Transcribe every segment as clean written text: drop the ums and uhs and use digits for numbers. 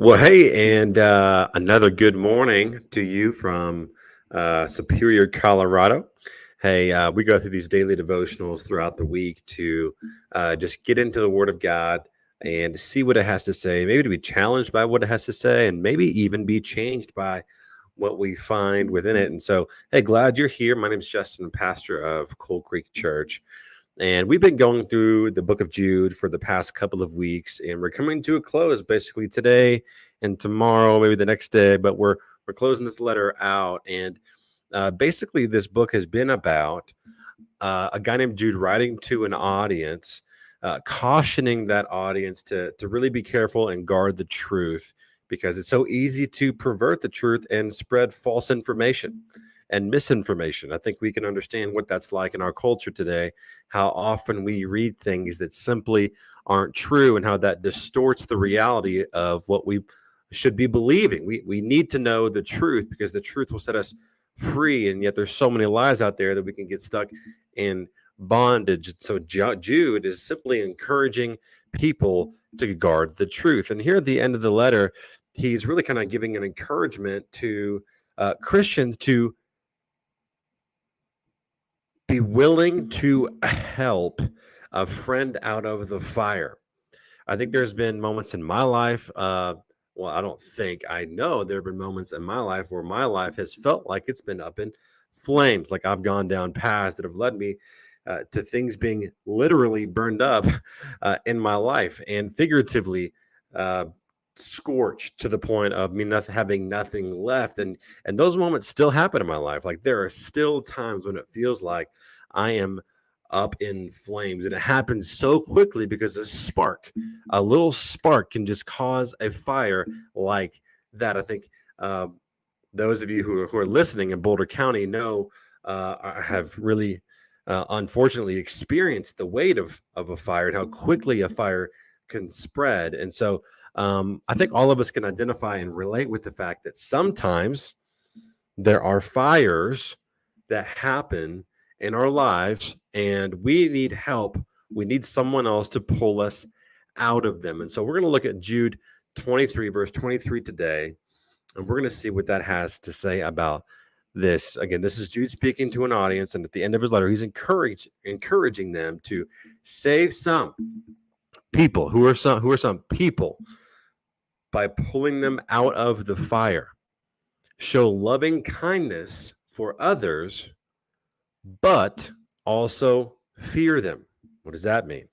Well, hey, and another good morning to you from Superior, Colorado. Hey, we go through these daily devotionals throughout the week to just get into the Word of God and see what it has to say, maybe to be challenged by what it has to say, and maybe even be changed by what we find within it. And so, hey, glad you're here. My name is Justin, pastor of Coal Creek Church. And we've been going through the book of Jude for the past couple of weeks, and we're coming to a close basically today and tomorrow, maybe the next day. But we're closing this letter out, and basically, this book has been about a guy named Jude writing to an audience, cautioning that audience to really be careful and guard the truth because it's so easy to pervert the truth and spread false information and misinformation. I think we can understand what that's like in our culture today, how often we read things that simply aren't true and how that distorts the reality of what we should be believing. We need to know the truth because the truth will set us free. And yet there's so many lies out there that we can get stuck in bondage. So Jude is simply encouraging people to guard the truth. And here at the end of the letter, he's really kind of giving an encouragement to Christians to be willing to help a friend out of the fire. I think there's been moments in my life. Well, I don't think I know there have been moments in my life where my life has felt like it's been up in flames, like I've gone down paths that have led me to things being literally burned up in my life and figuratively uh, scorched to the point of me not having nothing left. And those moments still happen in my life. Like there are still times when it feels like I am up in flames, and it happens so quickly because a little spark can just cause a fire like that. I think those of you who are listening in Boulder County know have really unfortunately experienced the weight of a fire and how quickly a fire can spread. And so I think all of us can identify and relate with the fact that sometimes there are fires that happen in our lives and we need help. We need someone else to pull us out of them. And so we're going to look at Jude 23, verse 23 today, and we're going to see what that has to say about this. Again, this is Jude speaking to an audience, and at the end of his letter, he's encouraging them to save some people who are some people by pulling them out of the fire. Show loving kindness for others, but also fear them. What does that mean?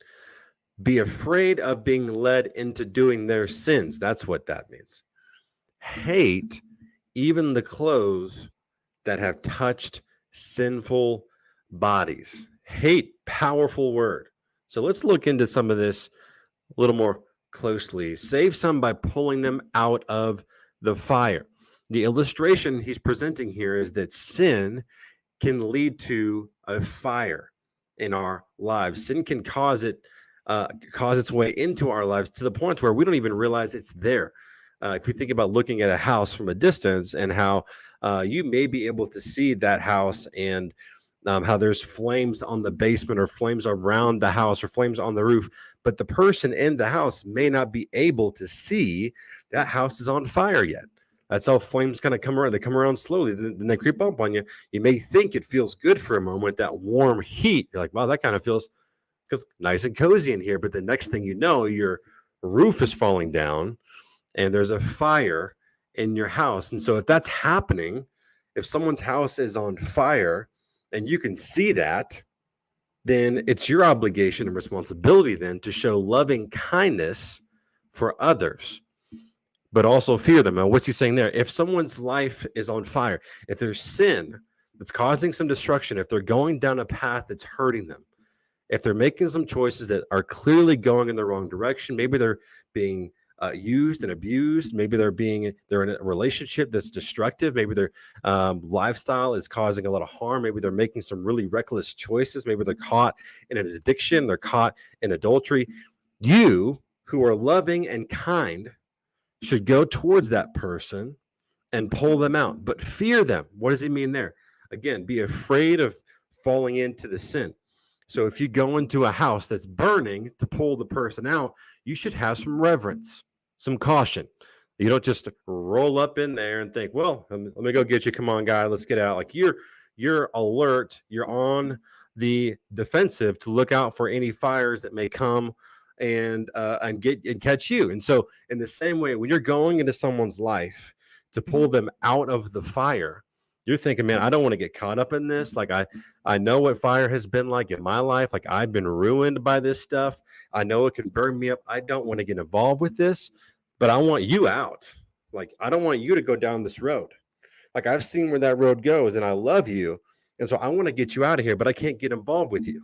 Be afraid of being led into doing their sins. That's what that means. Hate even the clothes that have touched sinful bodies. Hate, powerful word. So let's look into some of this a little more closely. Save some by pulling them out of the fire. The illustration he's presenting here is that sin can lead to a fire in our lives. Sin can cause its way into our lives to the point where we don't even realize it's there. If you think about looking at a house from a distance and how you may be able to see that house and how there's flames on the basement or flames around the house or flames on the roof, but the person in the house may not be able to see that house is on fire yet. That's how flames kind of come around. They come around slowly, then they creep up on you. You may think it feels good for a moment, that warm heat. You're like, wow, that kind of feels nice and cozy in here. But the next thing you know, your roof is falling down and there's a fire in your house. And so if that's happening, if someone's house is on fire and you can see that, then it's your obligation and responsibility then to show loving kindness for others, but also fear them. Now, what's he saying there? If someone's life is on fire, if there's sin that's causing some destruction, if they're going down a path that's hurting them, if they're making some choices that are clearly going in the wrong direction, maybe they're being used and abused, maybe they're in a relationship that's destructive, maybe their lifestyle is causing a lot of harm, maybe they're making some really reckless choices, maybe they're caught in an addiction, they're caught in adultery. You, who are loving and kind, should go towards that person and pull them out, but fear them. What does he mean there? Again, be afraid of falling into the sin. So if you go into a house that's burning to pull the person out, you should have some reverence, some caution. You don't just roll up in there and think, well, let me go get you. Come on, guy, let's get out. Like you're alert. You're on the defensive to look out for any fires that may come and get and catch you. And so, in the same way, when you're going into someone's life to pull them out of the fire, you're thinking, man, I don't want to get caught up in this. Like I know what fire has been like in my life. Like I've been ruined by this stuff. I know it can burn me up. I don't want to get involved with this, but I want you out. Like I don't want you to go down this road. Like I've seen where that road goes and I love you. And so I want to get you out of here, but I can't get involved with you.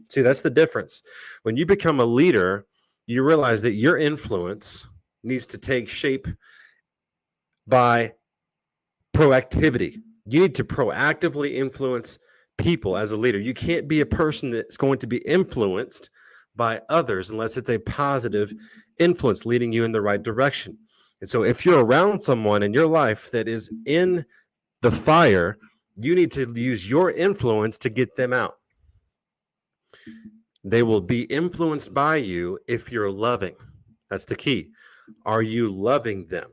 See, that's the difference. When you become a leader, you realize that your influence needs to take shape by proactivity. You need to proactively influence people as a leader. You can't be a person that's going to be influenced by others unless it's a positive influence leading you in the right direction. And so if you're around someone in your life that is in the fire, you need to use your influence to get them out. They will be influenced by you if you're loving. That's the key. Are you loving them?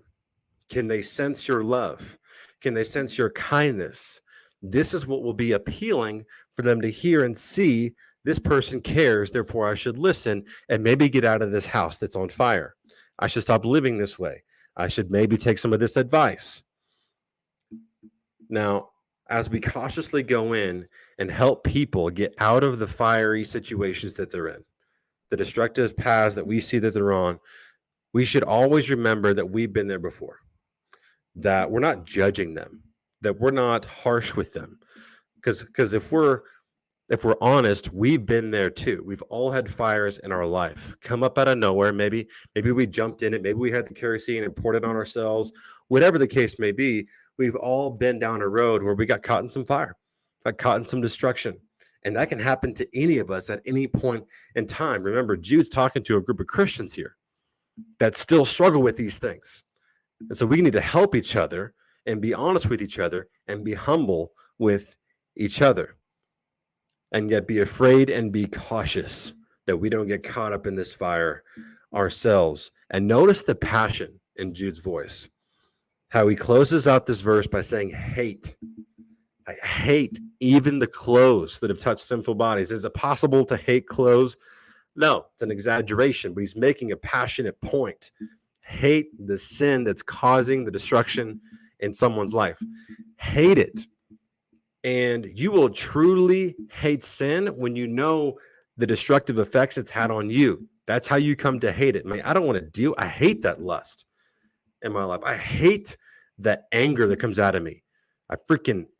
Can they sense your love? Can they sense your kindness? This is what will be appealing for them to hear and see. This person cares, therefore I should listen and maybe get out of this house that's on fire. I should stop living this way. I should maybe take some of this advice. Now, as we cautiously go in and help people get out of the fiery situations that they're in, the destructive paths that we see that they're on, we should always remember that we've been there before, that we're not judging them, that we're not harsh with them. Because if we're honest, we've been there too. We've all had fires in our life come up out of nowhere. Maybe we jumped in it. Maybe we had the kerosene and poured it on ourselves. Whatever the case may be, we've all been down a road where we got caught in some fire, got caught in some destruction. And that can happen to any of us at any point in time. Remember, Jude's talking to a group of Christians here that still struggle with these things. And so we need to help each other and be honest with each other and be humble with each other. And yet be afraid and be cautious that we don't get caught up in this fire ourselves. And notice the passion in Jude's voice, how he closes out this verse by saying, hate. I hate even the clothes that have touched sinful bodies. Is it possible to hate clothes? No, it's an exaggeration, but he's making a passionate point. Hate the sin that's causing the destruction in someone's life. Hate it. And you will truly hate sin when you know the destructive effects it's had on you. That's how you come to hate it. Man, I don't want to deal. I hate that lust in my life. I hate that anger that comes out of me. I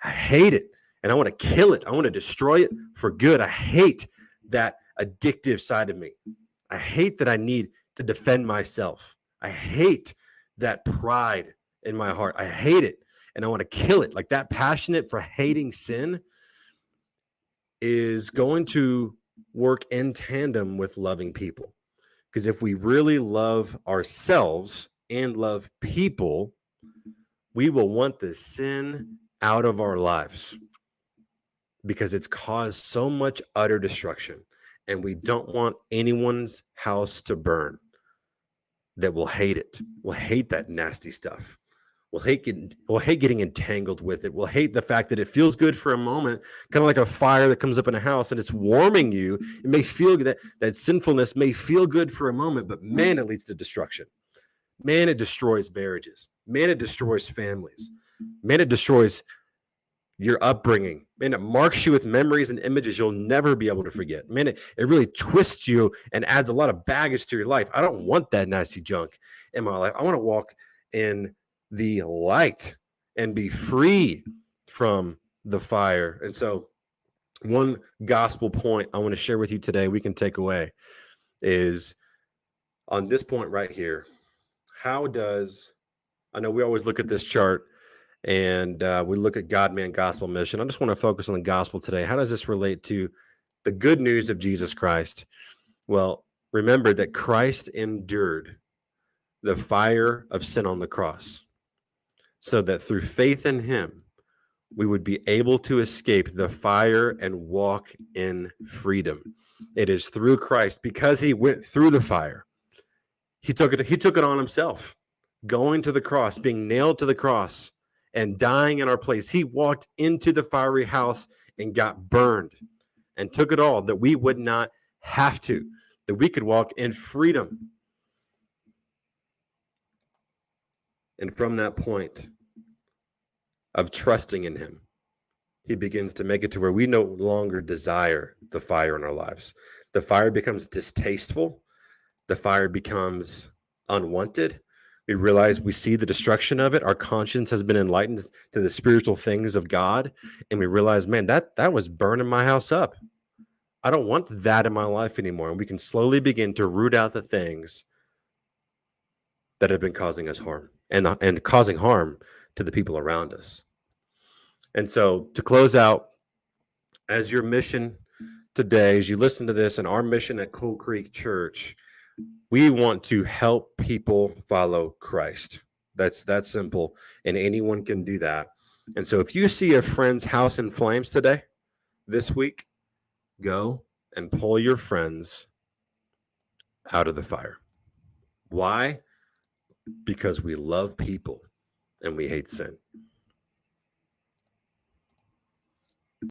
hate it. And I want to kill it. I want to destroy it for good. I hate that addictive side of me. I hate that I need to defend myself. I hate that pride in my heart. I hate it. And I want to kill it. Like that passionate for hating sin is going to work in tandem with loving people. Because if we really love ourselves and love people, we will want the sin out of our lives because it's caused so much utter destruction. And we don't want anyone's house to burn that will hate it. We'll hate that nasty stuff. We'll hate getting entangled with it. We'll hate the fact that it feels good for a moment, kind of like a fire that comes up in a house and it's warming you. It may feel that sinfulness may feel good for a moment, but man, it leads to destruction. Man, it destroys marriages. Man, it destroys families. Man, it destroys your upbringing. Man, it marks you with memories and images you'll never be able to forget. Man, it really twists you and adds a lot of baggage to your life. I don't want that nasty junk in my life. I want to walk in the light and be free from the fire. And so one gospel point I want to share with you today we can take away is on this point right here. I know we always look at this chart and we look at God, man, gospel, mission. I just want to focus on the gospel today. How does this relate to the good news of Jesus Christ? Well, remember that Christ endured the fire of sin on the cross, so that through faith in him, we would be able to escape the fire and walk in freedom. It is through Christ, because he went through the fire. He took it on himself. going to the cross, being nailed to the cross, and dying in our place. He walked into the fiery house and got burned and took it all, that we would not have to, that we could walk in freedom. And from that point of trusting in him, he begins to make it to where we no longer desire the fire in our lives. The fire becomes distasteful. The fire becomes unwanted. We realize we see the destruction of it. Our conscience has been enlightened to the spiritual things of God. And we realize, man, that was burning my house up. I don't want that in my life anymore. And we can slowly begin to root out the things that have been causing us harm and causing harm to the people around us. And so to close out, as your mission today, as you listen to this, and our mission at Coal Creek Church, we want to help people follow Christ. That's that simple, and anyone can do that. And so if you see a friend's house in flames today, this week, go and pull your friends out of the fire. Why? Because we love people and we hate sin.